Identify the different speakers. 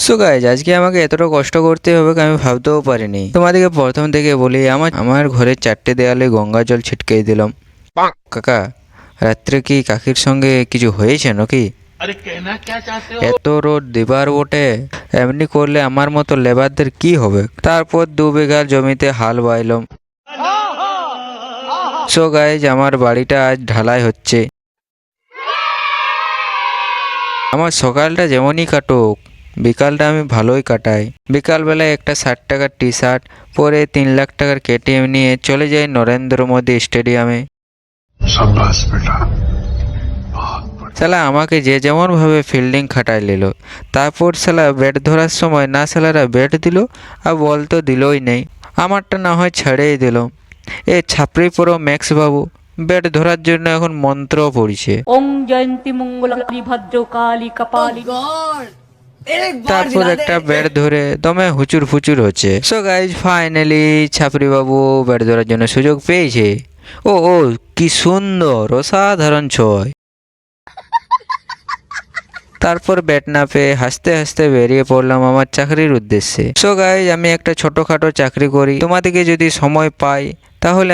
Speaker 1: So guys আজকে আমাকে এতটা কষ্ট করতে হবে আমি ভাবতেও পারিনি। তোমাদেরকে প্রথম থেকে বলি, আমার ঘরের 4টে দেয়ালে গঙ্গা জল ছিটকে দিলাম। কাকা, রাত্রে কি কাকির সঙ্গে কিছু হয়েছে নাকি?
Speaker 2: अरे कहना क्या चाहते हो।
Speaker 1: এত রোদ দিবার বটে, এমনি করলে আমার মতো লেবারদের কি হবে? তারপর 2 বিঘা জমিতে হাল বাইলাম। সো গাইজ আমার বাড়িটা আজ ঢালাই হচ্ছে। আমার সকালটা যেমনই কাটুক, বিকালটা আমি ভালোই কাটাই। বিকালবেলায় একটা 60 টাকার টি-শার্ট পরে 3 লাখ টাকার কেটিএম নিয়ে চলে যাই নরেন্দ্র মোদী স্টেডিয়ামে।
Speaker 2: शाबाश बेटा।
Speaker 1: শালা আমাকে যে যেমন ভাবে ফিল্ডিং খাটাই নিল। তারপর শালা ব্যাট ধরার সময় না শালারা ব্যাট দিল, আর বল তো দিলই নেই। আমারটা না হয় ছেড়েই দিল। এ ছাপড়ি পড়ো ম্যাক্স বাবু ব্যাট ধরার জন্য এখন মন্ত্র পড়ছে।
Speaker 3: ওং জয়ন্তী মঙ্গলাকালী ভদ্রকালী কপালী।
Speaker 1: তারপর একটা ব্যাট ধরে দমে হুচুর ফুচুর হচ্ছে। সো গাইজ ফাইনালি ছাপরি বাবু ব্যাট ধরার জন্য সুযোগ পেয়েছে। ও ও কি সুন্দর অসাধারণ ছয়। তারপর ব্যাট না পেয়ে হাসতে হাসতে বেরিয়ে পড়লাম আমার চাকরির উদ্দেশ্যে। সো গাইজ আমি একটা ছোটখাটো চাকরি করি। তোমাদেরকে যদি সময় পাই তাহলে